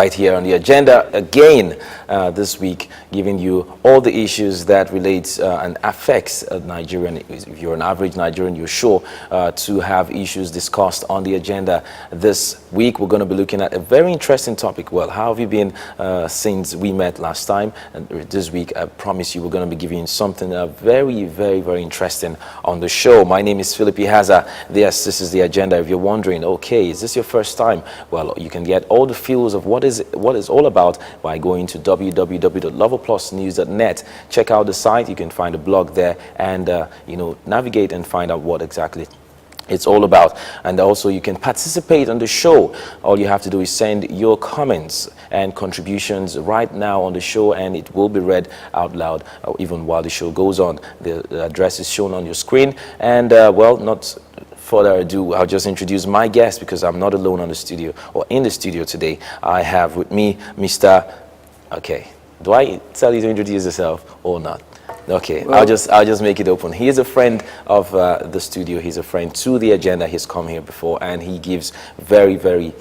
right here on the agenda again this week, giving you all the issues that relates and affects a Nigerian. If you're an average Nigerian, you're sure to have issues discussed on the agenda. This week, we're going to be looking at a very interesting topic. Well, how have you been since we met last time? And this week, I promise you, we're going to be giving you something very, very, very interesting on the show. My name is Philip Haza. Yes, this is the agenda. If you're wondering, okay, is this your first time? Well, you can get all the feels of what is all about by going to www.loveworldplusnews.net. Check out the site. You can find a blog there and navigate and find out what exactly it's all about. And also you can participate on the show. All you have to do is send your comments and contributions right now on the show, and it will be read out loud even while the show goes on. The address is shown on your screen. And well, not further ado, I'll just introduce my guest, because I'm not alone on the studio or in the studio today. I have with me Mr. Okay, do I tell you to introduce yourself or not? Okay, well, I'll just make it open. He is a friend of the studio. He's a friend to the agenda. He's come here before, and he gives very, very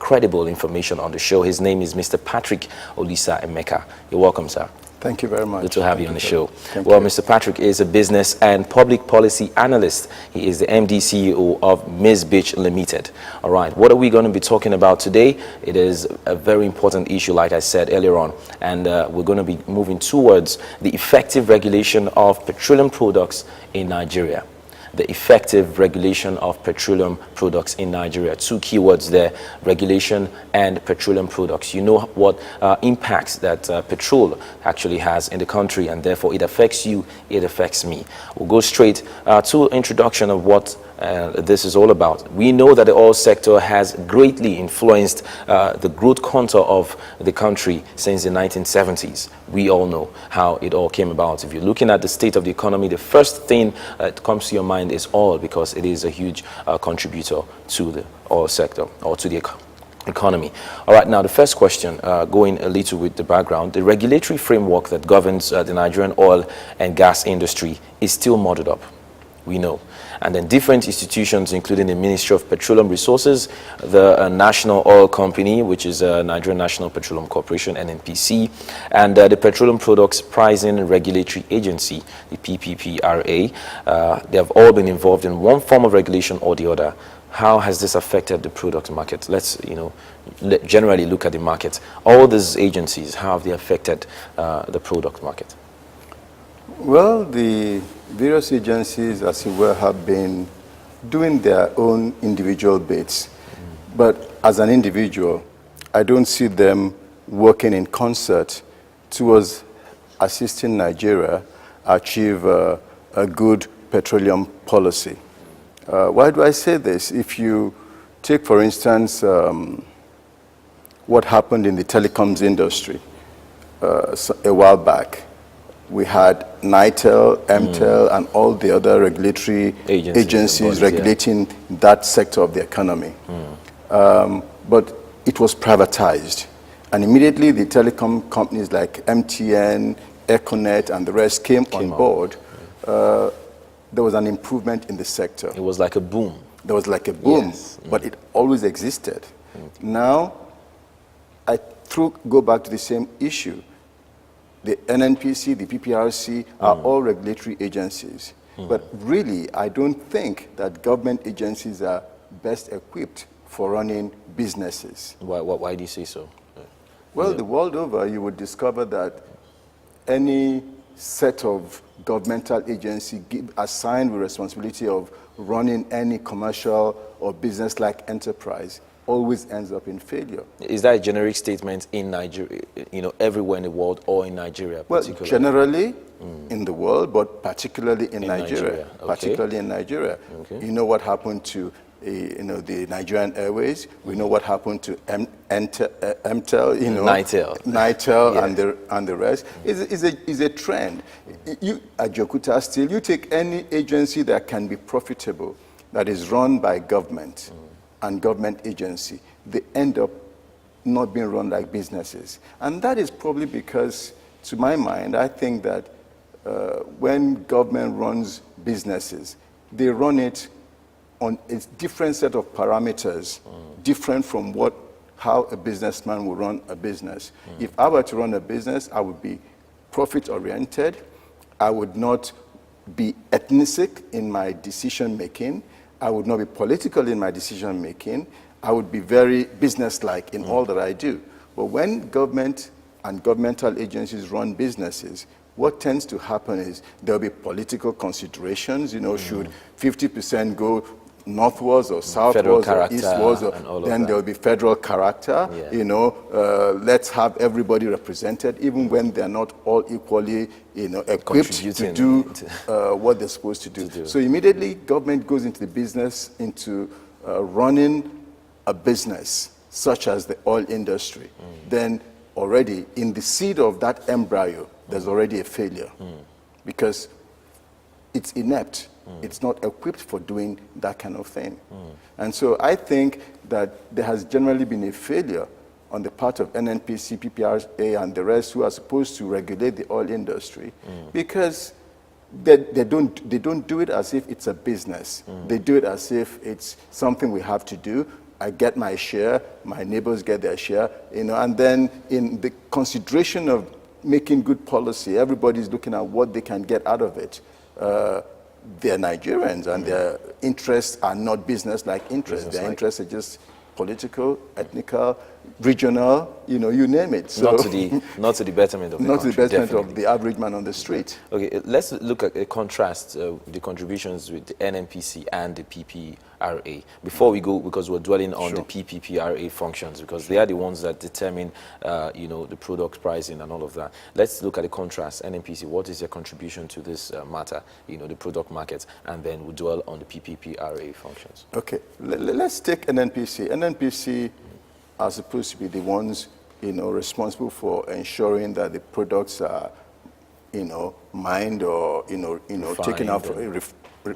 credible information on the show. His name is Mr. Patrick Olisa Emeka. You're welcome, sir. Thank you very much. Good to have you on the show. Well, Mr. Patrick is a business and public policy analyst. He is the MD CEO of Miss Beach Limited. All right, what are we going to be talking about today? It is a very important issue, like I said earlier on, and we're going to be moving towards the effective regulation of petroleum products in Nigeria. The effective regulation of petroleum products in Nigeria. Two keywords there: regulation and petroleum products. You know what impacts that petrol actually has in the country, and therefore it affects you, it affects me. We'll go straight to introduction of what this is all about. We know that the oil sector has greatly influenced the growth contour of the country since the 1970s. We all know how it all came about. If you're looking at the state of the economy, the first thing that comes to your mind is oil, because it is a huge contributor to the oil sector or to the economy. All right, now the first question, going a little with the background, the regulatory framework that governs the Nigerian oil and gas industry is still muddled up. We know. And then different institutions, including the Ministry of Petroleum Resources, the National Oil Company, which is Nigerian National Petroleum Corporation, NNPC, and the Petroleum Products Pricing and Regulatory Agency, the PPPRA. They have all been involved in one form of regulation or the other. How has this affected the product market? Let's, generally look at the market. All these agencies, how have they affected the product market? Well, the various agencies, as it were, have been doing their own individual bits. But as an individual, I don't see them working in concert towards assisting Nigeria achieve a good petroleum policy. Why do I say this? If you take, for instance, what happened in the telecoms industry a while back, we had NITEL, MTEL, and all the other regulatory agencies regulating that sector of the economy. But it was privatized. And immediately the telecom companies like MTN, Econet, and the rest came on board. There was an improvement in the sector. It was like a boom. There was like a boom, yes. But it always existed. Now, I go back to the same issue. The NNPC, the PPRC are all regulatory agencies. But really, I don't think that government agencies are best equipped for running businesses. Why do you say so? Well, the world over, you would discover that any set of governmental agency assigned with responsibility of running any commercial or business-like enterprise always ends up in failure. Is that a generic statement in Nigeria, everywhere in the world, or in Nigeria particularly? Well, generally in the world, but particularly in Nigeria. Okay. Particularly in Nigeria. Okay. You know what happened to the Nigerian Airways. We know what happened to MTEL, NITEL, yeah. and the rest. Is a trend. You at Jokuta Steel, you take any agency that can be profitable, that is run by government and government agency, they end up not being run like businesses. And that is probably because, to my mind, I think that when government runs businesses, they run it on a different set of parameters, different from what how a businessman will run a business. If I were to run a business, I would be profit-oriented. I would not be ethnic in my decision-making. I would not be political in my decision-making. I would be very business-like in all that I do. But when government and governmental agencies run businesses, what tends to happen is there'll be political considerations. You know, should 50% go northwards or southwards or eastwards, or then there will be federal character. Yeah. You know, let's have everybody represented, even when they're not all equally, you know, equipped to do what they're supposed to do. So immediately, government goes into the business, into running a business such as the oil industry. Then already in the seed of that embryo, there's already a failure because it's inept. It's not equipped for doing that kind of thing. And so I think that there has generally been a failure on the part of NNPC, PPRA, and the rest who are supposed to regulate the oil industry because they don't do it as if it's a business. They do it as if it's something we have to do. I get my share, my neighbors get their share, you know, and then in the consideration of making good policy, everybody's looking at what they can get out of it. They're Nigerians, and their interests are not business-like interests. Their interests are just political, ethnical, regional, you know, you name it. So not to the betterment of the not country, to the betterment definitely. of the average man on the street. Okay, let's look at a contrast the contributions with the NNPC and the PPRA before we go, because we're dwelling on the PPPRA functions because they are the ones that determine, you know, the product pricing and all of that. Let's look at the contrast. NNPC, what is your contribution to this matter? You know, the product market, and then we'll dwell on the PPPRA functions. Okay, let's take NNPC. NNPC are supposed to be the ones, you know, responsible for ensuring that the products are, you know, mined or, you know, taken out,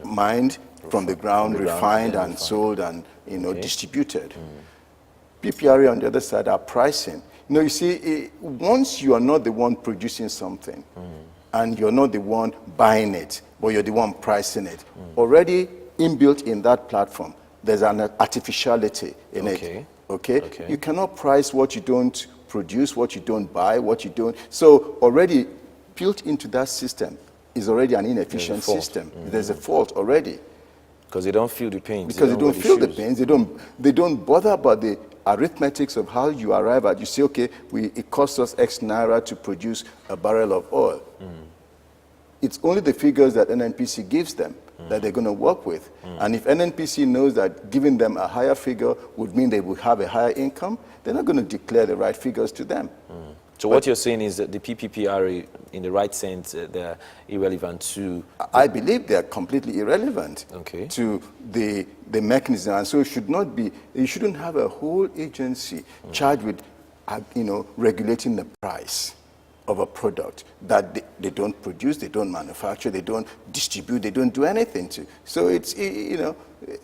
mined from the ground, refined and sold and, you know, distributed. PPRA on the other side are pricing. You know, you see, once you are not the one producing something and you're not the one buying it, but you're the one pricing it, already inbuilt in that platform, there's an artificiality in it. Okay? You cannot price what you don't produce, what you don't buy, what you don't. So already built into that system is already an inefficient system. There's a fault already. Because they don't feel the pains. Because they don't feel the pains. They don't bother about the arithmetics of how you arrive at. You say, okay, it costs us X naira to produce a barrel of oil. It's only the figures that NNPC gives them that they're going to work with. And if NNPC knows that giving them a higher figure would mean they would have a higher income, they're not going to declare the right figures to them. So what you're saying is that the PPPRA, in the right sense, they're irrelevant to... I believe they're completely irrelevant to the mechanism. And so it should not be, you shouldn't have a whole agency charged with, you know, regulating the price of a product that they don't produce, they don't manufacture, they don't distribute, they don't do anything to. So it's, you know,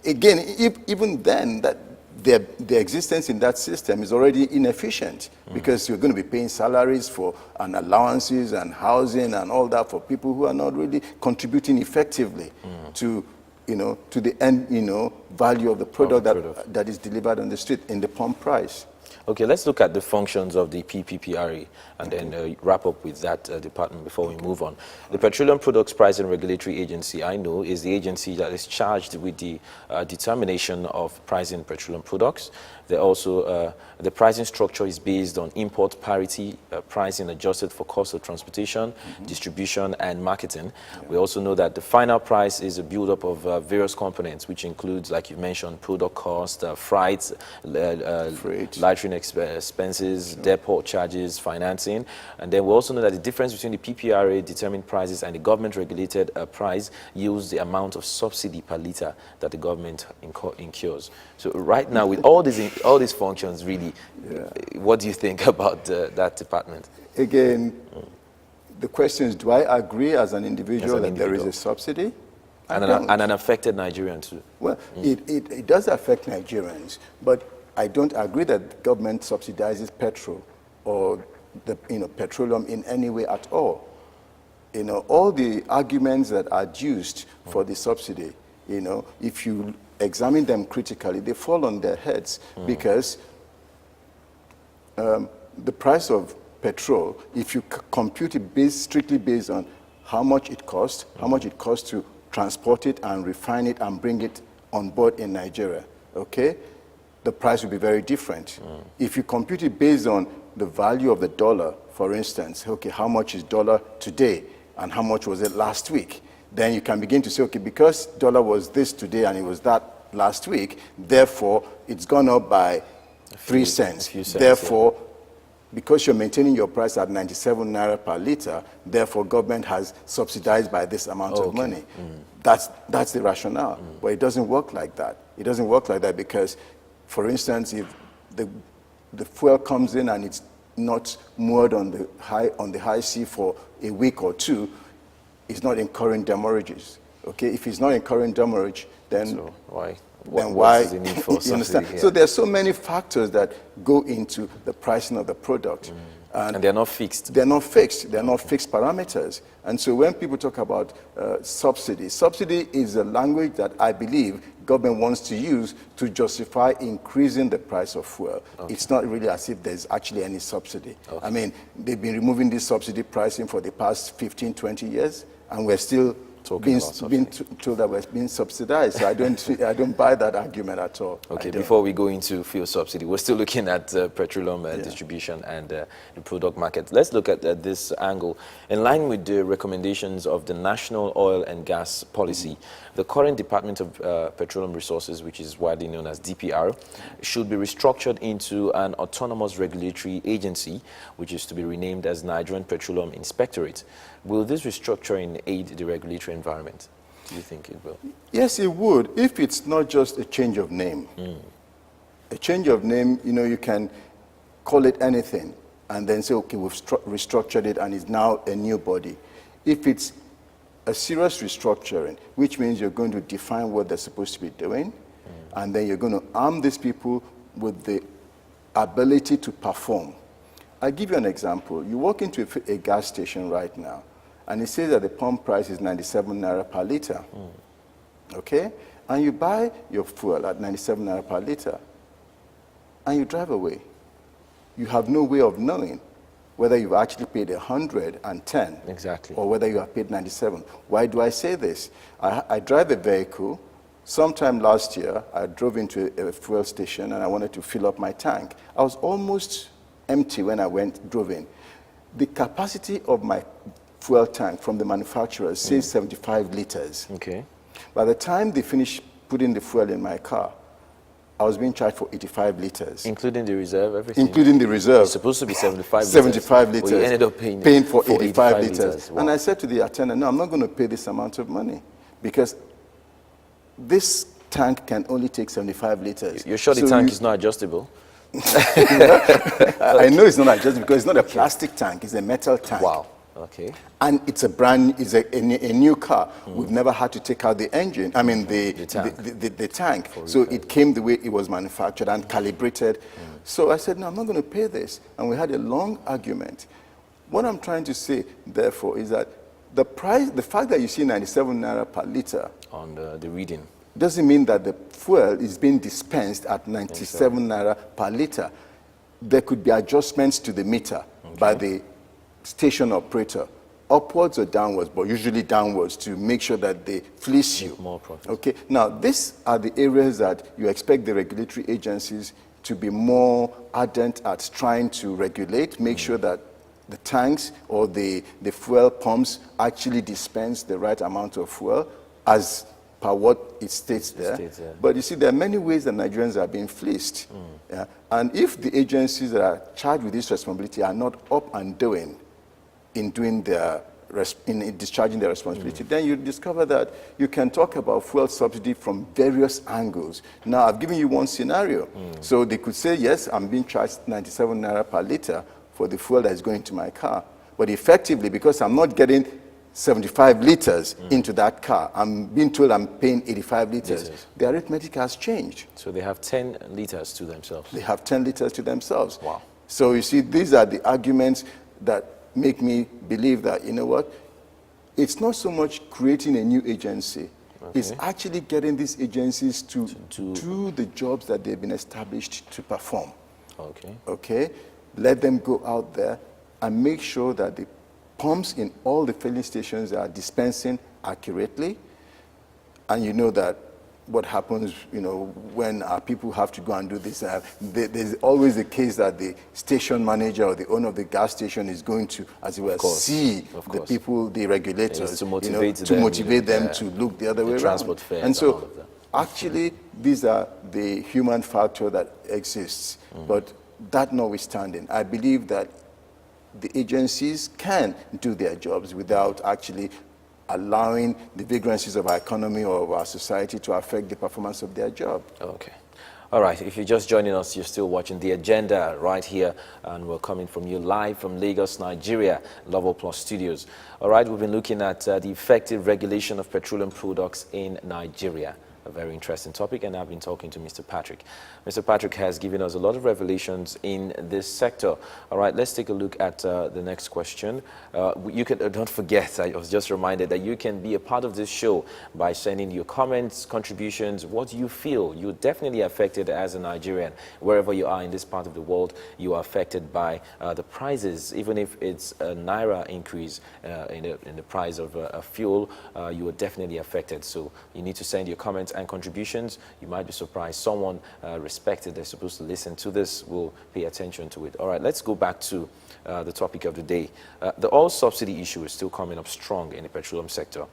again, even then, that their existence in that system is already inefficient because you're going to be paying salaries for and allowances and housing and all that for people who are not really contributing effectively to, you know, to the end, you know, value of the product, that is delivered on the street in the pump price. Okay, let's look at the functions of the PPPRA and then wrap up with that department before we move on. The Petroleum Products Pricing Regulatory Agency, I know, is the agency that is charged with the determination of pricing petroleum products. They're also, the pricing structure is based on import parity pricing adjusted for cost of transportation, distribution, and marketing. We also know that the final price is a buildup of various components, which includes, like you mentioned, product cost, freight, lightering expenses, depot charges, financing. And then we also know that the difference between the PPRA determined prices and the government-regulated price yields the amount of subsidy per liter that the government incurs. So right now, with all these functions, really, what do you think about that department? Again, the question is, do I agree as an individual that there is a subsidy? And an affected Nigerian too. Well, it does affect Nigerians, but I don't agree that government subsidizes petrol or petroleum in any way at all. You know, all the arguments that are used for the subsidy, you know, if you examine them critically, they fall on their heads because the price of petrol, if you compute it strictly based on how much it costs, how much it costs to transport it and refine it and bring it on board in Nigeria, okay, the price will be very different. If you compute it based on the value of the dollar, for instance, okay, how much is dollar today and how much was it last week? Then you can begin to say, okay, because dollar was this today and it was that last week, therefore it's gone up by 3 cents. Therefore, because you're maintaining your price at 97 naira per liter, therefore government has subsidized by this amount of money. That's the rationale. But it doesn't work like that. It doesn't work like that because, for instance, if the fuel comes in and it's not moored on the high sea for a week or two, it's not incurring demurrages. Okay, if it's not incurring demurrage, then so why? Then why? Is the need for you understand? here? So there's so many factors that go into the pricing of the product. And they're not fixed. They're not fixed. They're not fixed parameters. And so when people talk about subsidy is a language that I believe government wants to use to justify increasing the price of fuel. It's not really as if there's actually any subsidy. I mean, they've been removing this subsidy pricing for the past 15, 20 years, and we're still being told that we're being subsidized. So I don't buy that argument at all. Okay, before we go into fuel subsidy, we're still looking at petroleum distribution and the product market. Let's look at this angle. In line with the recommendations of the National Oil and Gas Policy, the current Department of Petroleum Resources, which is widely known as DPR, should be restructured into an autonomous regulatory agency, which is to be renamed as Nigerian Petroleum Inspectorate. Will this restructuring aid the regulatory environment? Do you think it will? Yes, it would, if it's not just a change of name. A change of name, you know, you can call it anything and then say, okay, we've restructured it and it's now a new body. If it's a serious restructuring, which means you're going to define what they're supposed to be doing, and then you're going to arm these people with the ability to perform. I'll give you an example. You walk into a gas station right now, and it says that the pump price is 97 naira per liter. Okay? And you buy your fuel at 97 naira per liter, and you drive away. You have no way of knowing whether you've actually paid 110 or whether you have paid 97. Why do I say this? I drive a vehicle. Sometime last year, I drove into a fuel station and I wanted to fill up my tank. I was almost empty when I drove in. The capacity of my fuel tank from the manufacturer says 75 liters. Okay. By the time they finished putting the fuel in my car, I was being charged for 85 liters. Including the reserve, everything? Including the reserve. It's supposed to be 75 liters. 75 liters. Well, you ended up paying for 85 liters. Wow. And I said to the attendant, no, I'm not going to pay this amount of money because this tank can only take 75 liters. You're sure the tank is not adjustable? I know it's not adjustable because it's not a plastic tank, it's a metal tank. Wow. Okay. And it's a new car. We've never had to take out the engine, I mean the tank. So it came the way it was manufactured and calibrated. So I said, no, I'm not going to pay this. And we had a long argument. What I'm trying to say, therefore, is that the fact that you see 97 naira per liter on the reading doesn't mean that the fuel is being dispensed at 97 naira per liter. There could be adjustments to the meter by the station operator, upwards or downwards, but usually downwards to make sure that they fleece you. More profit. Okay. Now, these are the areas that you expect the regulatory agencies to be more ardent at trying to regulate, make sure that the tanks or the fuel pumps actually dispense the right amount of fuel as per what it states there. But you see, there are many ways that Nigerians are being fleeced. Yeah? And if the agencies that are charged with this responsibility are not up and doing in discharging their responsibility, then you discover that you can talk about fuel subsidy from various angles. Now, I've given you one scenario. So they could say, yes, I'm being charged 97 naira per liter for the fuel that is going to my car. But effectively, because I'm not getting 75 liters into that car, I'm being told I'm paying 85 liters. The arithmetic has changed. So they have 10 liters to themselves. They have 10 liters to themselves. Wow. So you see, these are the arguments that make me believe that, you know what, it's not so much creating a new agency. It's actually getting these agencies to do the jobs that they've been established to perform. Okay. let them go out there and make sure that the pumps in all the filling stations are dispensing accurately. And you know that what happens, when our people have to go and do this, there's always the case that the station manager or the owner of the gas station is going to, as it were, see the people, the regulators, to motivate them to look the other way around. And so, actually, these are the human factor that exists. But that notwithstanding, I believe that the agencies can do their jobs without actually allowing the vagrancies of our economy or of our society to affect the performance of their job. Okay. All right, if you're just joining us, you're still watching The Agenda right here, and we're coming from you live from Lagos, Nigeria, LoveWorld Plus Studios. All right, we've been looking at the effective regulation of petroleum products in Nigeria. A very interesting topic, and I've been talking to Mr. Patrick. Mr. Patrick has given us a lot of revelations in this sector. All right, let's take a look at the next question. You can, don't forget, I was just reminded that you can be a part of this show by sending your comments, contributions, what you feel. You're definitely affected as a Nigerian. Wherever you are in this part of the world, you are affected by the prices. Even if it's a Naira increase in the price of fuel, you are definitely affected. So you need to send your comments and contributions. You might be surprised. Someone respected, they're supposed to listen to this, will pay attention to it. All right, let's go back to the topic of the day. The oil subsidy issue is still coming up strong in the petroleum sector.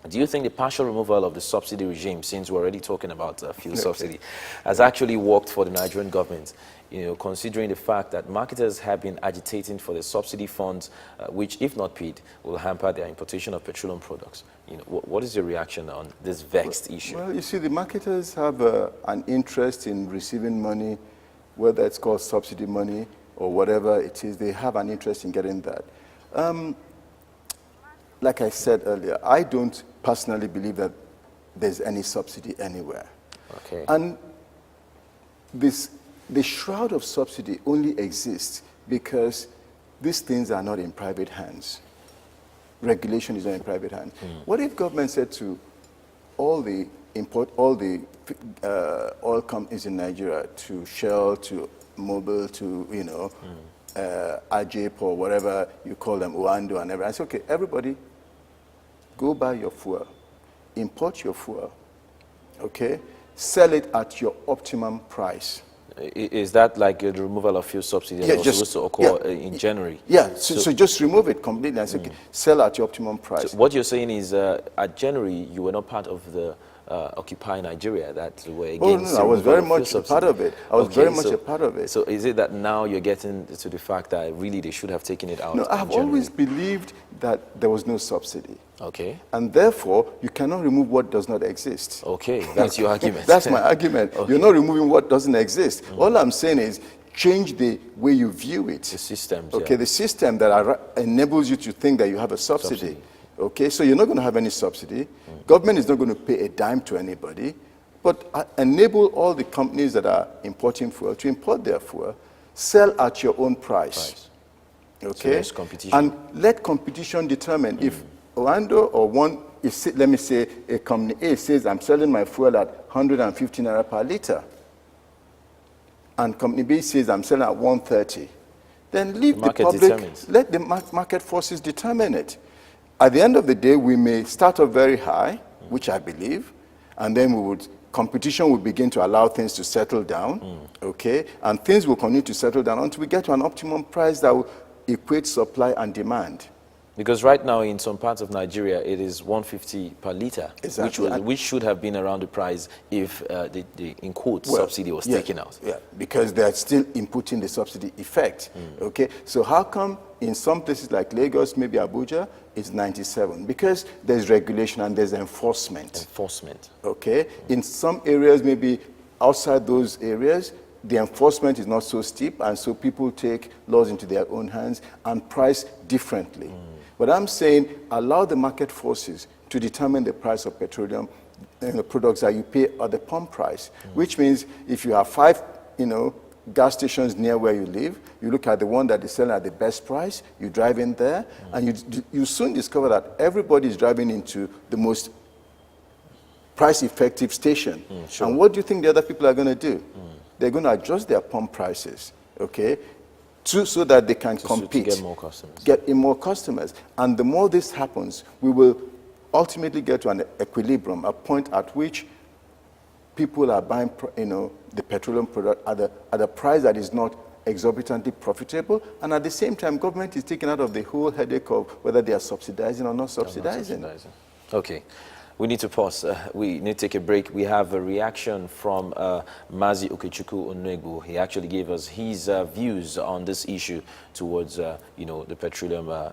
Do you think the partial removal of the subsidy regime, since we're already talking about fuel subsidy, has actually worked for the Nigerian government? Considering the fact that marketers have been agitating for the subsidy funds, which, if not paid, will hamper their importation of petroleum products. What is your reaction on this vexed issue? Well, you see, the marketers have an interest in receiving money, whether it's called subsidy money or whatever it is. They have an interest in getting that. Like I said earlier, I don't personally believe that there's any subsidy anywhere. Okay. And the shroud of subsidy only exists because these things are not in private hands. Regulation is not in private hands. What if government said to all the oil companies in Nigeria, to Shell, to Mobil, to Ajip or whatever you call them, Oando and everything. I say, okay, everybody, go buy your fuel, import your fuel, okay, sell it at your optimum price. Is that like the removal of fuel subsidy that was supposed to occur in January? Yeah, so just remove it completely and say, okay, sell at your optimum price. So what you're saying is at January, you were not part of the Occupy Nigeria that were against I was very much a part of it. I was very much a part of it. So is it that now you're getting to the fact that really they should have taken it out? No, I've always believed that there was no subsidy. Okay. And therefore, you cannot remove what does not exist. Okay, that's your argument. That's my argument. Okay. You're not removing what doesn't exist. All I'm saying is change the way you view it. The systems. Okay, the system that enables you to think that you have a subsidy. Okay, so you're not going to have any subsidy. Government is not going to pay a dime to anybody, but enable all the companies that are importing fuel to import their fuel, sell at your own price. Okay, so there's competition. And let competition determine if Oando or let me say a company A says I'm selling my fuel at 150 naira per liter, and company B says I'm selling at 130. Then leave the public, let the market forces determine it. At the end of the day, we may start off very high, which I believe, and then competition will begin to allow things to settle down, okay? And things will continue to settle down until we get to an optimum price that will equate supply and demand. Because right now in some parts of Nigeria, it is 150 per liter, exactly. which should have been around the price if the in quotes, subsidy was taken out. Yeah, because they're still inputting the subsidy effect, okay? So how come in some places like Lagos, maybe Abuja, it's 97? Because there's regulation and there's enforcement. Enforcement. Okay? In some areas, maybe outside those areas, the enforcement is not so steep, and so people take laws into their own hands and price differently. But I'm saying allow the market forces to determine the price of petroleum products that you pay at the pump price, which means if you have 5, gas stations near where you live, you look at the one that is selling at the best price, you drive in there, and you soon discover that everybody is driving into the most price-effective station. And what do you think the other people are going to do? They're going to adjust their pump prices, okay? so that they can compete. To get more customers. Get in more customers. And the more this happens, we will ultimately get to an equilibrium, a point at which people are buying, the petroleum product at a price that is not exorbitantly profitable, and at the same time, government is taken out of the whole headache of whether they are subsidizing or not subsidizing. Okay. We need to pause. We need to take a break. We have a reaction from Mazi Okechukwu Onwegwu. He actually gave us his views on this issue towards, the petroleum,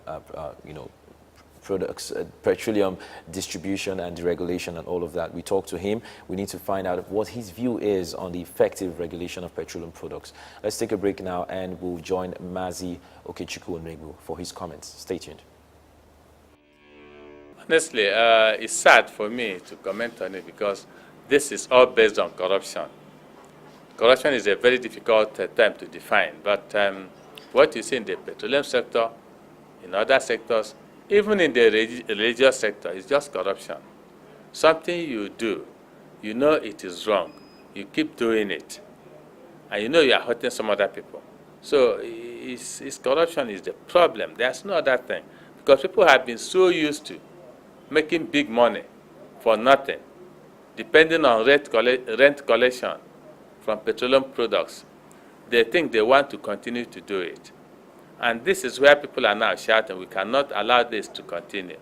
products, petroleum distribution and deregulation and all of that. We talked to him. We need to find out what his view is on the effective regulation of petroleum products. Let's take a break now, and we'll join Mazi Okechukwu Onwegwu for his comments. Stay tuned. Honestly, it's sad for me to comment on it because this is all based on corruption. Corruption is a very difficult term to define, but what you see in the petroleum sector, in other sectors, even in the religious sector, is just corruption. Something you do, you know it is wrong, you keep doing it, and you know you are hurting some other people. So it's corruption is the problem. There's no other thing, because people have been so used to making big money for nothing, depending on rent collection from petroleum products. They think they want to continue to do it. And this is where people are now shouting, we cannot allow this to continue.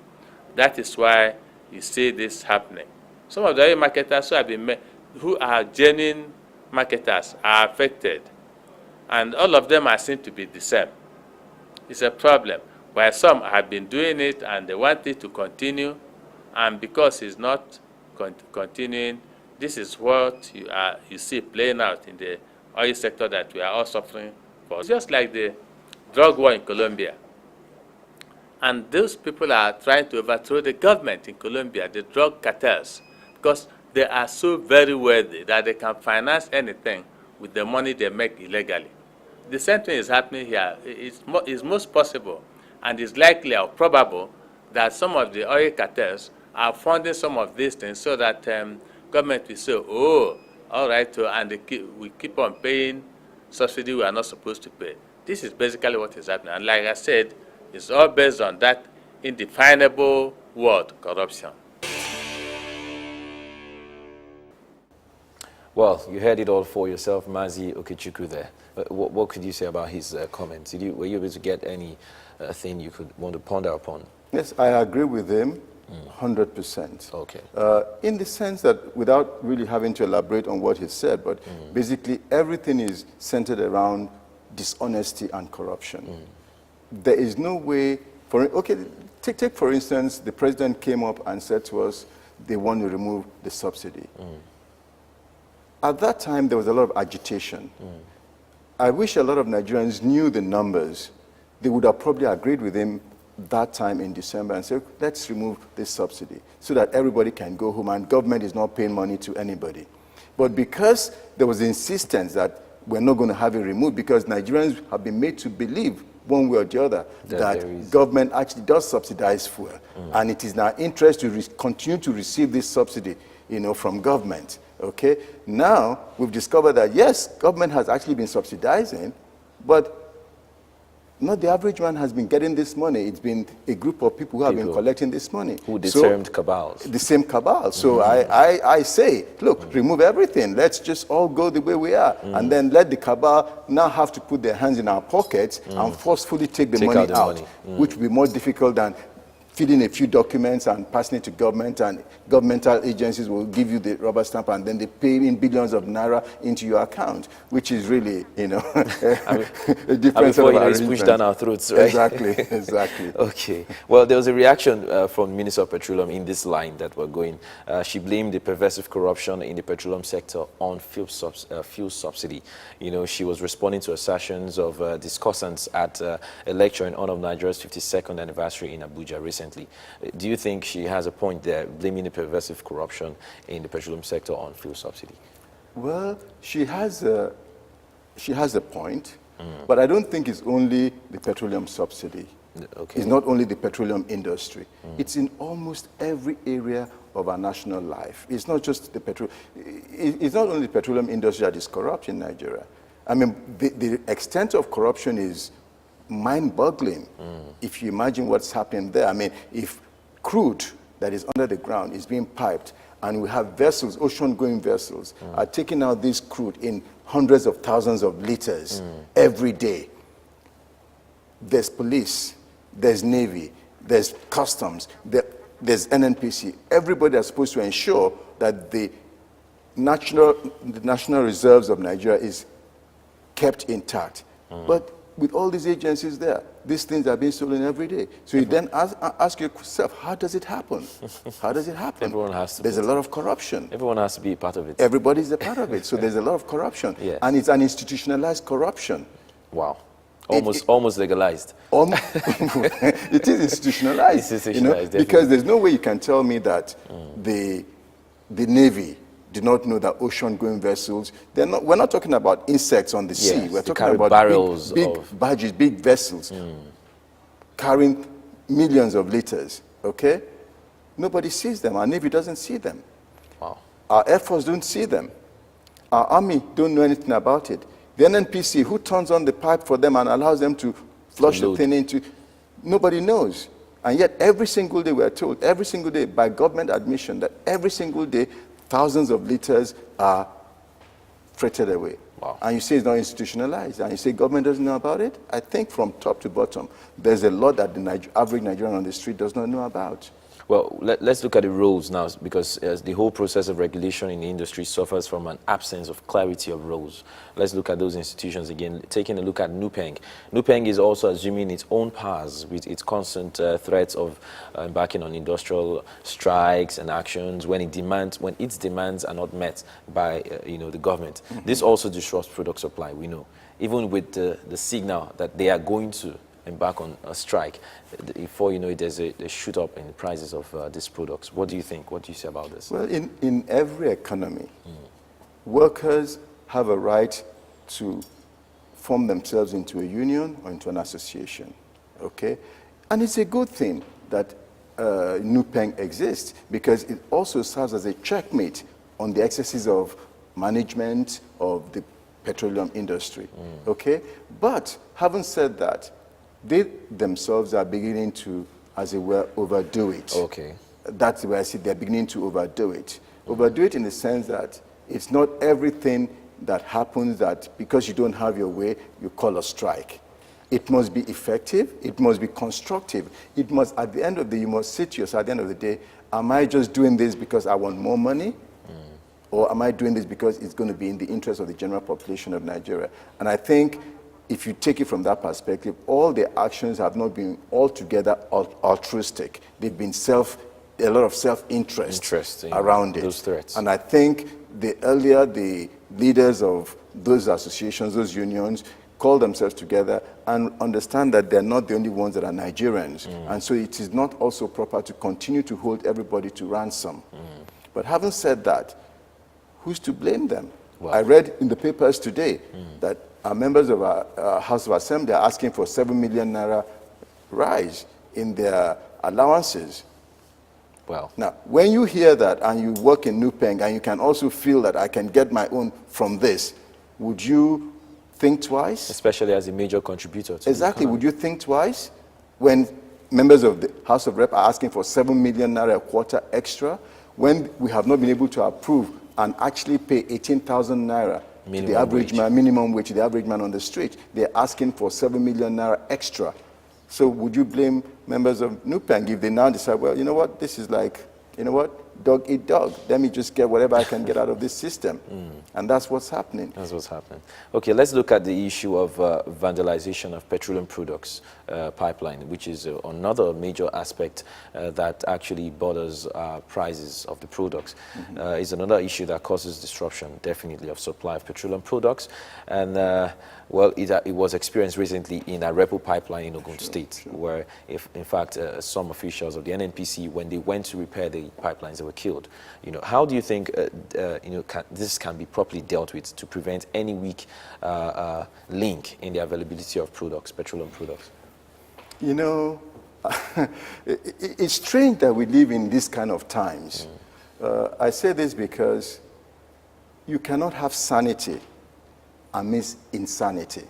That is why you see this happening. Some of the oil marketers who are genuine marketers are affected. And all of them are seen to be the same. It's a problem. Where some have been doing it and they want it to continue, and because it's not continuing, this is what you see playing out in the oil sector that we are all suffering for. It's just like the drug war in Colombia. And those people are trying to overthrow the government in Colombia, the drug cartels, because they are so very wealthy that they can finance anything with the money they make illegally. The same thing is happening here. It's most possible and it's likely or probable that some of the oil cartels are funding some of these things so that government will say, oh, all right, and we keep on paying subsidy we are not supposed to pay. This is basically what is happening. And like I said, it's all based on that indefinable word, corruption. Well, you heard it all for yourself, Mazi Okechukwu there. What could you say about his comments? Were you able to get any thing you could want to ponder upon? Yes, I agree with him 100%. Okay. In the sense that, without really having to elaborate on what he said, but basically everything is centered around dishonesty and corruption. There is no way, take for instance, the president came up and said to us they want to remove the subsidy. At that time, there was a lot of agitation. I wish a lot of Nigerians knew the numbers. They would have probably agreed with him that time in December and said, let's remove this subsidy so that everybody can go home and government is not paying money to anybody. But because there was insistence that we're not going to have it removed, because Nigerians have been made to believe one way or the other that government actually does subsidize fuel, and it is in our interest to continue to receive this subsidy, from government. Okay, now we've discovered that yes, government has actually been subsidizing, but not the average man has been getting this money. It's been a group of people who have been collecting this money. Who termed cabals. The same cabal. So I say, look, remove everything. Let's just all go the way we are. And then let the cabal now have to put their hands in our pockets and forcefully take the money out, which will be more difficult than filling a few documents and passing it to government, and governmental agencies will give you the rubber stamp and then they pay in billions of naira into your account, which is really, a different sort of it's pushed down our throats, right? Exactly. Okay. Well, there was a reaction from Minister of Petroleum in this line that we're going. She blamed the pervasive corruption in the petroleum sector on fuel subsidy. She was responding to assertions of discussants at a lecture in honor of Nigeria's 52nd anniversary in Abuja recently. Do you think she has a point there, blaming the pervasive corruption in the petroleum sector on fuel subsidy? Well, she has a point, but I don't think it's only the petroleum subsidy. Okay. It's not only the petroleum industry. It's in almost every area of our national life. It's not just the it's not only the petroleum industry that is corrupt in Nigeria. I mean, the extent of corruption is mind-boggling. If you imagine what's happening there. I mean, if crude that is under the ground is being piped, and we have vessels, ocean-going vessels, are taking out this crude in hundreds of thousands of liters every day. There's police, there's Navy, there's customs, there's NNPC. Everybody is supposed to ensure that the national reserves of Nigeria is kept intact. But with all these agencies there, these things are being stolen every day. So you then ask yourself, how does it happen? How does it happen? Everyone has to. There's a lot of corruption. Everyone has to be a part of it. Everybody's a part of it. So there's a lot of corruption. Yeah. And it's an institutionalized corruption. Wow. Almost legalized. It is institutionalized. It's institutionalized, because there's no way you can tell me that the Navy did not know that ocean-going vessels, we're not talking about insects on the sea. Yes, We're they talking carry about barrels big of barges, big vessels, carrying millions of liters, okay? Nobody sees them. Our Navy doesn't see them. Wow. Our Air Force don't see them. Our Army don't know anything about it. The NNPC, who turns on the pipe for them and allows them to flush the thing into, nobody knows. And yet every single day we're told, every single day by government admission, that every single day thousands of liters are freighted away. Wow. And you say it's not institutionalized, and you say government doesn't know about it? I think from top to bottom, there's a lot that the average Nigerian on the street does not know about. Well, let's look at the rules now, because the whole process of regulation in the industry suffers from an absence of clarity of rules. Let's look at those institutions again, taking a look at NUPENG. NUPENG is also assuming its own powers with its constant threats of embarking on industrial strikes and actions when its demands are not met by the government. This also disrupts product supply, we know. Even with the signal that they are going to embark on a strike, before you know it, there's a shoot up in the prices of these products. What do you think? What do you say about this? Well, in every economy, workers have a right to form themselves into a union or into an association, okay? And it's a good thing that NUPENG exists, because it also serves as a checkmate on the excesses of management of the petroleum industry, okay? But having said that, they themselves are beginning to, as it were, overdo it. Okay. That's where I see they're beginning to overdo it. Overdo it in the sense that it's not everything that happens that because you don't have your way, you call a strike. It must be effective. It must be constructive. It must, at the end of the day, you must sit to yourself at the end of the day, am I just doing this because I want more money? Or am I doing this because it's going to be in the interest of the general population of Nigeria? And I think if you take it from that perspective, all the actions have not been altogether altruistic. They've been a lot of self-interest around it. Those threats. And I think the earlier the leaders of those associations, those unions, call themselves together and understand that they're not the only ones that are Nigerians. And so it is not also proper to continue to hold everybody to ransom. But having said that, who's to blame them? Wow. I read in the papers today that our members of our House of Assembly are asking for 7 million naira rise in their allowances. Wow. Now, when you hear that and you work in NUPENG and you can also feel that I can get my own from this, would you think twice? Especially as a major contributor to Exactly. Would you think twice when members of the House of Rep are asking for 7 million naira a quarter extra, when we have not been able to approve and actually pay 18,000 naira to the average man, minimum wage to the average man on the street? They're asking for 7 million naira extra. So would you blame members of NUPENG if they now decide, well, you know what, this is like, you know what, dog eat dog. Let me just get whatever I can get out of this system. And that's what's happening. That's what's happening. Okay, let's look at the issue of vandalization of petroleum products pipeline, which is another major aspect that actually bothers prices of the products. It's another issue that causes disruption, definitely, of supply of petroleum products. And well, it was experienced recently in a Repo pipeline in Ogun State, where, in fact, some officials of the NNPC, when they went to repair the pipelines, they were killed. You know, how do you think this can be properly dealt with to prevent any weak link in the availability of products, petroleum products? You know, it's strange that we live in this kind of times. I say this because you cannot have sanity amidst insanity.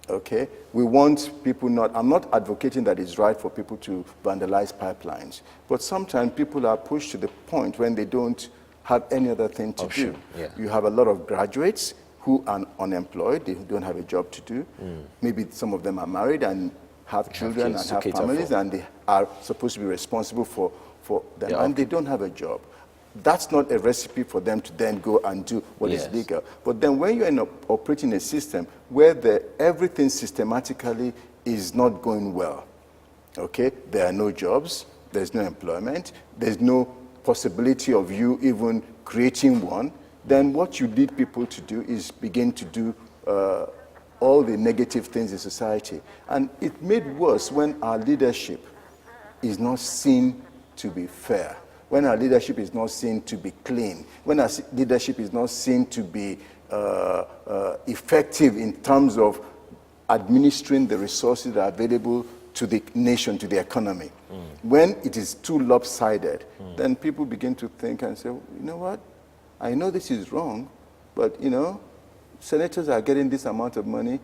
Okay? We want people not, I'm not advocating that it's right for people to vandalize pipelines, but sometimes people are pushed to the point when they don't have any other thing to do. Yeah. You have a lot of graduates who are unemployed, they don't have a job to do. Maybe some of them are married and have children and have families, and they are supposed to be responsible for them, and they don't have a job. That's not a recipe for them to then go and do what is legal. But then when you're operating a system where everything systematically is not going well, okay, there are no jobs, there's no employment, there's no possibility of you even creating one, then what you need people to do is begin to do all the negative things in society. And it made worse when our leadership is not seen to be fair, when our leadership is not seen to be clean, when our leadership is not seen to be effective in terms of administering the resources that are available to the nation, to the economy. When it is too lopsided, then people begin to think and say, you know what, I know this is wrong, but you know, senators are getting this amount of money,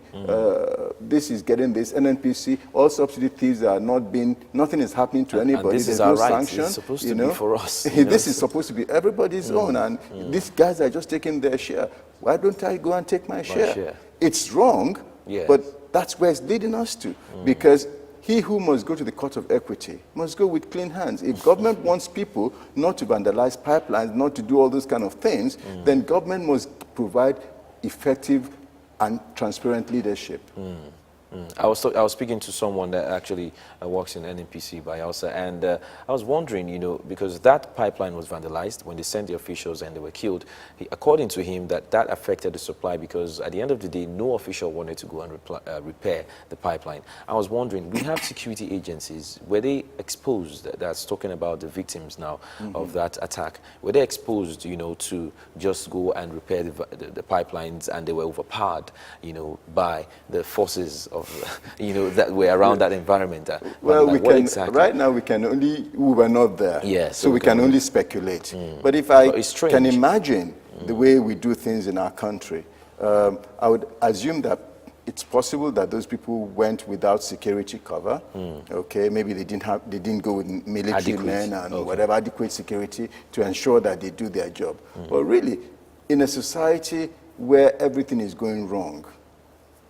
this is getting this, NNPC, all subsidy thieves are not being, nothing is happening to anybody, and this there's is our no right. sanction. It's supposed to be for us. This is supposed to be everybody's own, and these guys are just taking their share. Why don't I go and take my share? It's wrong, but that's where it's leading us to, because he who must go to the court of equity must go with clean hands. If government wants people not to vandalize pipelines, not to do all those kind of things, then government must provide effective and transparent leadership. I was speaking to someone that actually works in NNPC by Elsa, and I was wondering, you know, because that pipeline was vandalized when they sent the officials and they were killed. According to him, that affected the supply because at the end of the day, no official wanted to go and repair the pipeline. I was wondering, we have security agencies. Were they exposed? That's talking about the victims now of that attack. Were they exposed, you know, to just go and repair the pipelines, and they were overpowered, you know, by the forces of, you know, that were around that environment? Well, right now we were not there, so we can only speculate. But if I can imagine the way we do things in our country, I would assume that it's possible that those people went without security cover. Okay, maybe they didn't go with military men and whatever, adequate security to ensure that they do their job. But really, in a society where everything is going wrong,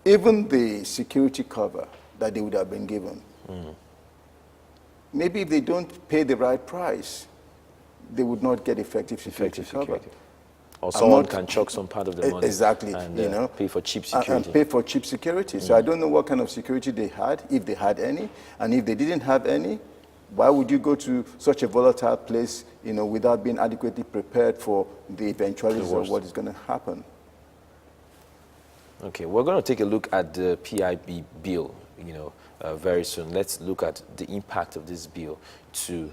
even the security cover that they would have been given, maybe if they don't pay the right price, they would not get effective security cover. Or someone can chuck some part of the money. Exactly, and you know, pay for cheap security. And pay for cheap security. So I don't know what kind of security they had, if they had any, and if they didn't have any, why would you go to such a volatile place, you know, without being adequately prepared for the eventualities of what is going to happen? Okay, we're going to take a look at the PIB bill, you know, very soon. Let's look at the impact of this bill to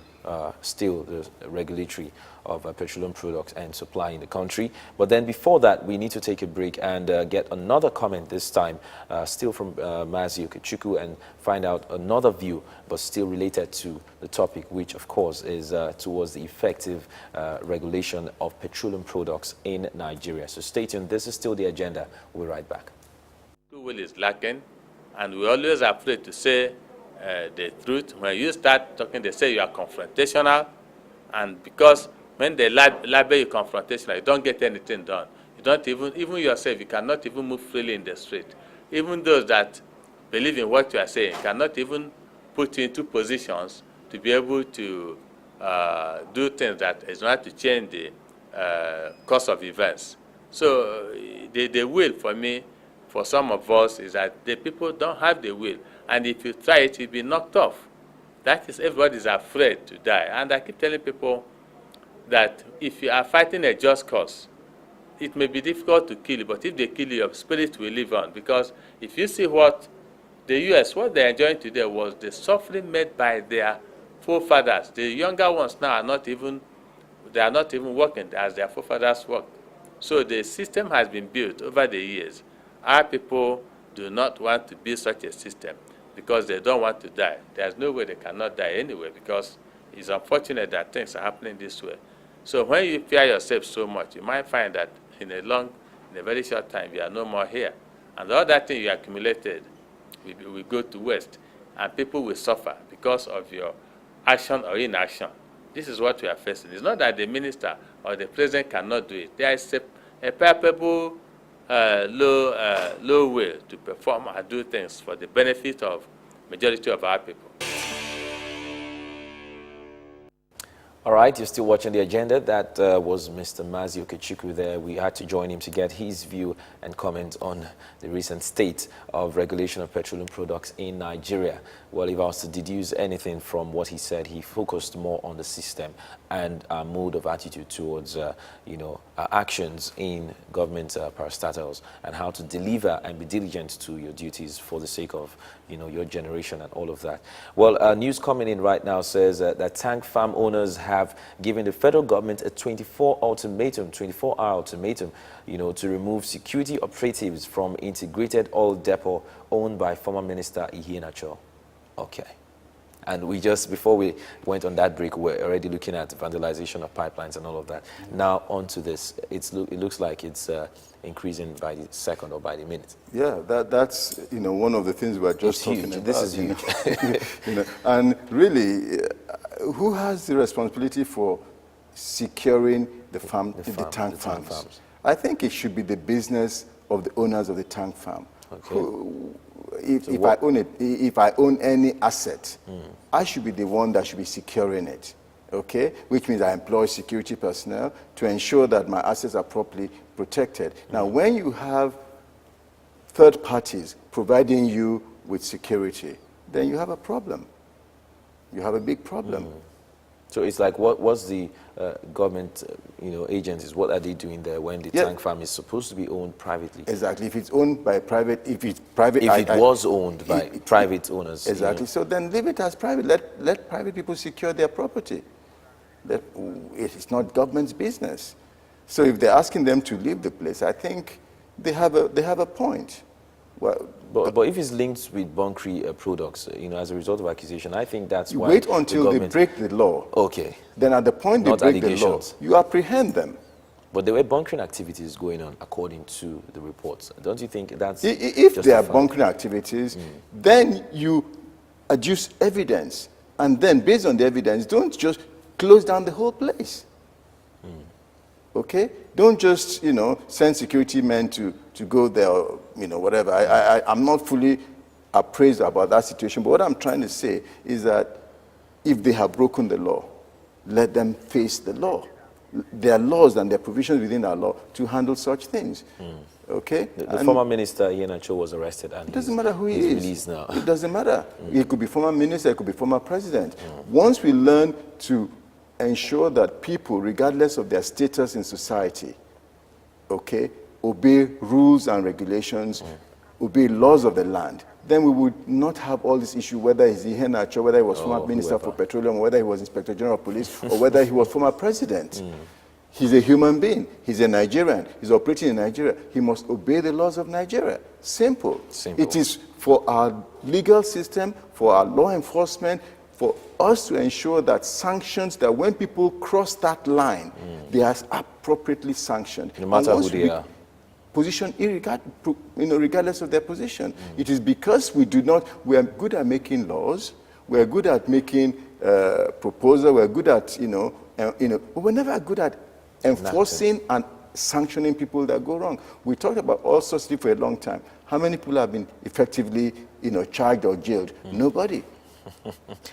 still the regulatory of petroleum products and supply in the country. But then before that, we need to take a break and get another comment this time, still from Mazi Okechukwu, and find out another view, but still related to the topic, which of course is towards the effective regulation of petroleum products in Nigeria. So stay tuned. This is still the agenda. We'll be right back. Will is lacking, and we always are afraid to say the truth. When you start talking, they say you are confrontational, and because when they label you confrontational, you don't get anything done. You don't even yourself, you cannot even move freely in the street. Even those that believe in what you are saying cannot even put you into positions to be able to do things that is not to change the course of events. So the will for me, for some of us, is that the people don't have the will. And if you try it, you'll be knocked off. That is, everybody is afraid to die. And I keep telling people that if you are fighting a just cause, it may be difficult to kill you, but if they kill you, your spirit will live on. Because if you see what the U.S., what they're enjoying today was the suffering made by their forefathers. The younger ones now are not even working as their forefathers worked. So the system has been built over the years. Our people do not want to build such a system because they don't want to die. There's no way they cannot die anyway, because it's unfortunate that things are happening this way. So when you fear yourself so much, you might find that in the long in a very short time, we are no more here. And all that thing you accumulated will go to waste, and people will suffer because of your action or inaction. This is what we are facing. It's not that the minister or the president cannot do it. There is a palpable low will to perform and do things for the benefit of majority of our people. All right, you're still watching The Agenda. That was Mr. Mazi Okechukwu there. We had to join him to get his view and comment on the recent state of regulation of petroleum products in Nigeria. Well, if I was to deduce anything from what he said, he focused more on the system and our mode of attitude towards, our actions in government parastatals and how to deliver and be diligent to your duties for the sake of, your generation and all of that. Well, news coming in right now says that tank farm owners have given the federal government a 24-hour ultimatum, to remove security operatives from integrated oil depot owned by former Minister Iheanacho. Okay. And before we went on that break, we're already looking at vandalization of pipelines and all of that. Now, on to this. It looks like it's increasing by the second or by the minute. Yeah, that's, one of the things we're just talking about. This is huge. And really, who has the responsibility for securing the tank farms? I think it should be the business of the owners of the tank farm. Okay. If I own any asset, I should be the one that should be securing it, okay? Which means I employ security personnel to ensure that my assets are properly protected. Now, when you have third parties providing you with security, then you have a problem. You have a big problem. So it's like, what's the government, agencies, what are they doing there when the tank farm is supposed to be owned privately? Exactly. If it's owned by private, If it was owned by private owners. Exactly. So then leave it as private. Let private people secure their property. It's not government's business. So if they're asking them to leave the place, I think they have a point. Well, but if it's linked with bunkering products, as a result of accusation, I think that's why. Wait until they break the law. Okay. Then at the point they break the law, you apprehend them. But there were bunkering activities going on according to the reports. Don't you think that's if there are bunkering activities, then you adduce evidence, and then based on the evidence, don't just close down the whole place. Okay? Don't just, send security men to go there, or, whatever. I'm not fully appraised about that situation, but what I'm trying to say is that if they have broken the law, let them face the law. There are laws and there are provisions within our law to handle such things. Okay? The former minister, Iheanacho, was arrested and it doesn't matter who he is. Released now. It doesn't matter. It could be former minister, it could be former president. Once we learn to ensure that people, regardless of their status in society, okay, obey rules and regulations, obey laws of the land, then we would not have all this issue, whether it's Iheanacho, whether he was former minister for Petroleum, or whether he was Inspector General of Police, or whether he was former president. He's a human being. He's a Nigerian. He's operating in Nigeria. He must obey the laws of Nigeria. Simple. It is for our legal system, for our law enforcement, for us to ensure that sanctions, that when people cross that line, they are appropriately sanctioned. No matter who they are. Position, regardless of their position. It is because we are good at making laws, we are good at making proposals, we are good at, but we're never good at enforcing and sanctioning people that go wrong. We talked about all sorts of things for a long time. How many people have been effectively, charged or jailed? Nobody.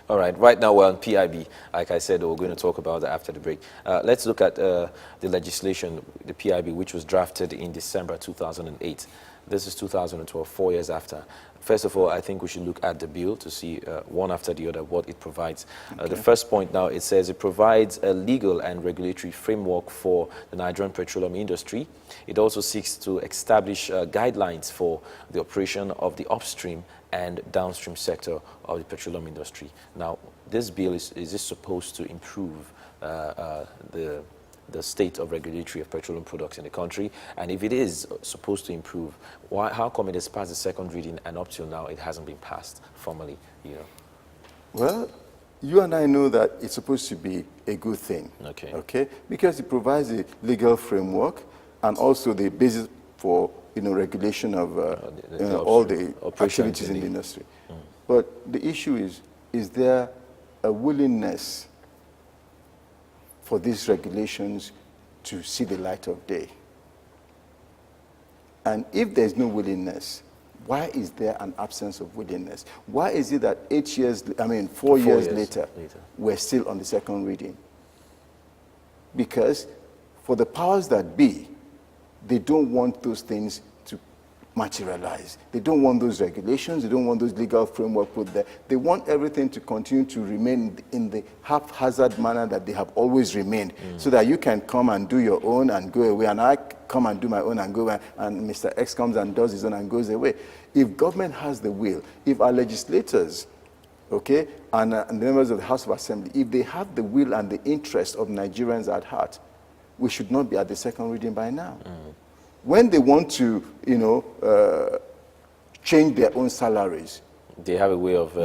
All right, right now we're on PIB. Like I said, we're going to talk about that after the break. Let's look at the legislation, the PIB, which was drafted in December 2008. This is 2012, 4 years after. First of all, I think we should look at the bill to see one after the other what it provides. The first point now, it says it provides a legal and regulatory framework for the Nigerian petroleum industry. It also seeks to establish guidelines for the operation of the upstream and downstream sector of the petroleum industry. Now, this bill, is this supposed to improve the state of regulatory of petroleum products in the country? And if it is supposed to improve, how come it has passed the second reading and up till now it hasn't been passed formally? Well, you and I know that it's supposed to be a good thing. Okay? Because it provides a legal framework and also the basis for regulation of all the activities in the industry. But the issue is there a willingness for these regulations to see the light of day? And if there's no willingness, why is there an absence of willingness? Why is it that 4 years later, we're still on the second reading? Because for the powers that be, they don't want those things to materialize. They don't want those regulations. They don't want those legal framework put there. They want everything to continue to remain in the haphazard manner that they have always remained, so that you can come and do your own and go away, and I come and do my own and go away, and Mr. X comes and does his own and goes away. If government has the will, if our legislators, okay, and the members of the House of Assembly, if they have the will and the interest of Nigerians at heart, we should not be at the second reading by now. When they want to, change their own salaries, they have a way of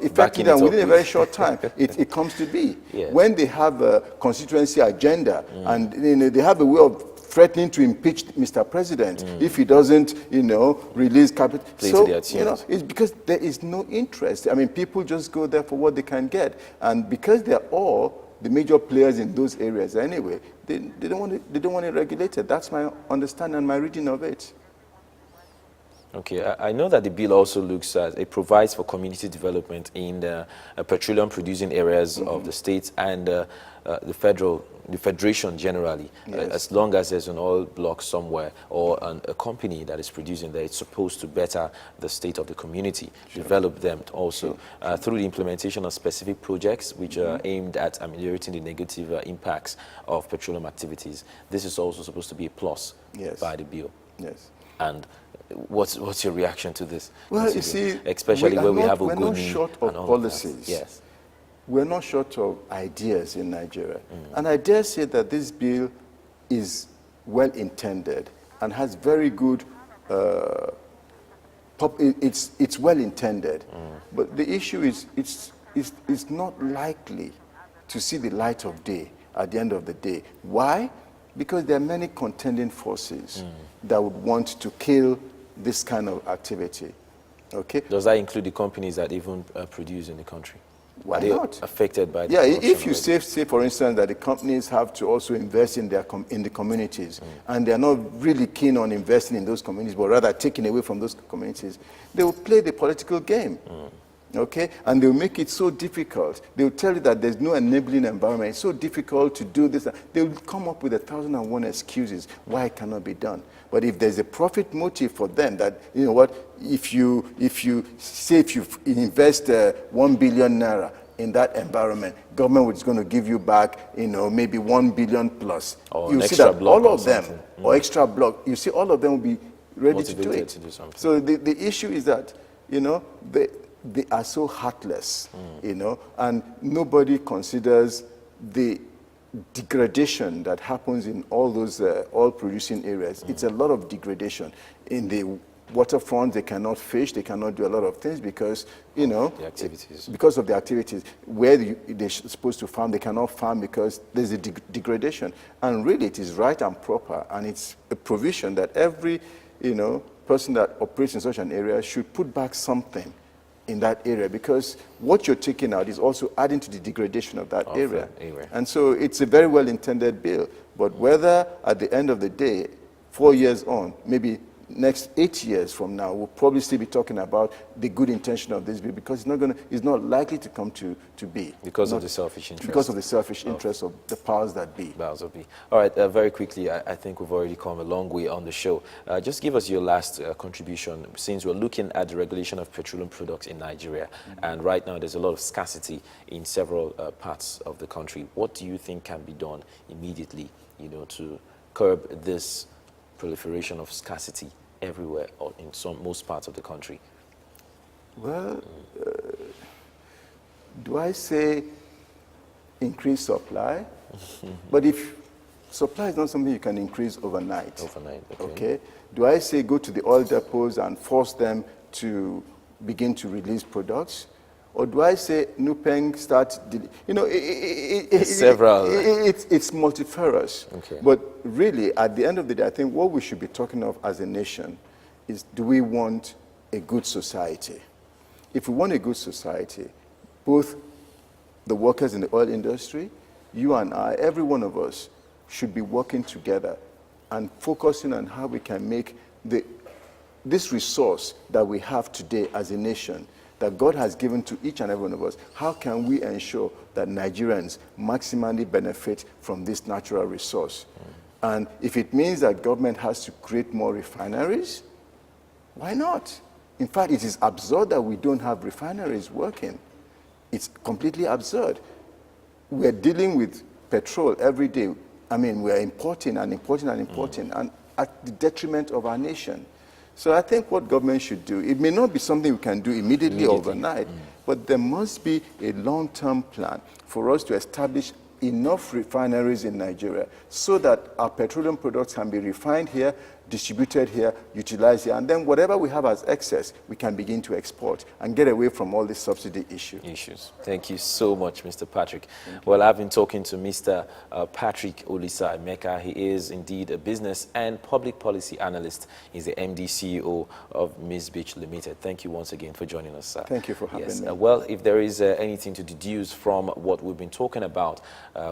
effecting them within a very short time. It comes to be. Yes. When they have a constituency agenda, and they have a way of threatening to impeach Mr. President if he doesn't, release capital. So, it's because there is no interest. I mean, people just go there for what they can get, and because they're all the major players in those areas anyway, they don't want it regulated. That's my understanding and my reading of it. Okay, I know that the bill also looks at, it provides for community development in the petroleum producing areas of the states and the federation generally. Yes. As long as there's an oil block somewhere or a company that is producing there, it's supposed to better the state of the community, develop them also through the implementation of specific projects which are aimed at ameliorating the negative impacts of petroleum activities. This is also supposed to be a plus by the bill. Yes. And what's your reaction to this? Well, you see, especially where we have we're not short of policies. Yes. We're not short of ideas in Nigeria. And I dare say that this bill is well intended and has very good, it's well intended. But the issue is it's not likely to see the light of day at the end of the day. Why? Because there are many contending forces that would want to kill this kind of activity. Okay? Does that include the companies that even produce in the country? Why Are they not? affected by the if you say, for instance, that the companies have to also invest in in the communities, and they're not really keen on investing in those communities, but rather taking away from those communities, they will play the political game. Okay? And they'll make it so difficult. They'll tell you that there's no enabling environment. It's so difficult to do this. They'll come up with 1,001 excuses why it cannot be done. But if there's a profit motive for them, that, if you invest 1 billion naira in that environment, government is going to give you back, maybe 1 billion plus. Or you see that all of them, or extra block, you see all of them will be ready to do it. To do something. So the issue is that, they are so heartless, and nobody considers the degradation that happens in all those oil-producing areas. It's a lot of degradation. In the waterfront, they cannot fish, they cannot do a lot of things because, the activities. Because of the activities. Where they're supposed to farm, they cannot farm because there's a degradation. And really, it is right and proper, and it's a provision that every, person that operates in such an area should put back something in that area, because what you're taking out is also adding to the degradation of that area. And so it's a very well-intended bill, but whether at the end of the day, 4 years on, maybe next 8 years from now, we'll probably still be talking about the good intention of this bill, because it's not likely to come to be. Because of the selfish interest. Because of the selfish interest of the powers that be. All right, very quickly, I think we've already come a long way on the show. Just give us your last contribution, since we're looking at the regulation of petroleum products in Nigeria. And right now, there's a lot of scarcity in several parts of the country. What do you think can be done immediately, to curb this proliferation of scarcity everywhere or in most parts of the country? Well, do I say increase supply? But if supply is not something you can increase overnight. Okay. Do I say go to the oil depots and force them to begin to release products? Or do I say Nupeng start, you know, it's multifarious. Okay. But really, at the end of the day, I think what we should be talking of as a nation is, do we want a good society? If we want a good society, both the workers in the oil industry, you and I, every one of us, should be working together and focusing on how we can make this resource that we have today as a nation, that God has given to each and every one of us, how can we ensure that Nigerians maximally benefit from this natural resource? And if it means that government has to create more refineries, why not? In fact, it is absurd that we don't have refineries working. It's completely absurd. We're dealing with petrol every day. I mean, we're importing and importing and importing, and at the detriment of our nation. So I think what government should do, it may not be something we can do immediately. Overnight, but there must be a long-term plan for us to establish enough refineries in Nigeria so that our petroleum products can be refined here, distributed here, utilized here, and then whatever we have as excess, we can begin to export and get away from all these subsidy issues. Thank you so much, Mr. Patrick. Well, I've been talking to Mr. Patrick Olisa Emeka. He is indeed a business and public policy analyst. He's the MD CEO of Miss Beach Limited. Thank you once again for joining us, sir. Thank you for having me. Well, if there is anything to deduce from what we've been talking about,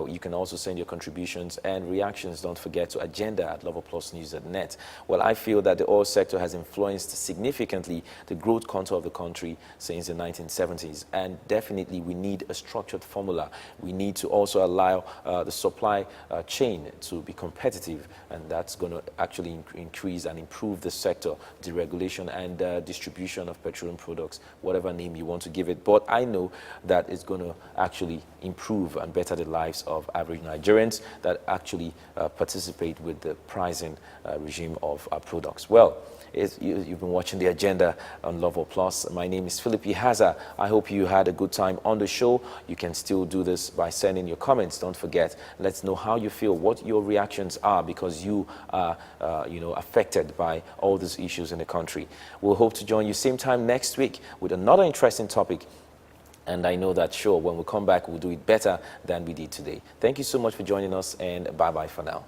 you can also send your contributions and reactions. Don't forget to agenda@loverplusnews.net. Well, I feel that the oil sector has influenced significantly the growth contour of the country since the 1970s, and definitely we need a structured formula. We need to also allow the supply chain to be competitive, and that's going to actually increase and improve the sector, deregulation and distribution of petroleum products, whatever name you want to give it. But I know that it's going to actually improve and better the lives of average Nigerians that actually participate with the pricing regime of our products. Well, you've been watching The Agenda on LoveWorld Plus. My name is Philip Ihaza. I hope you had a good time on the show. You can still do this by sending your comments. Don't forget, let's know how you feel, what your reactions are, because you are affected by all these issues in the country. We'll hope to join you same time next week with another interesting topic. And I know that, sure, when we come back, we'll do it better than we did today. Thank you so much for joining us, and bye-bye for now.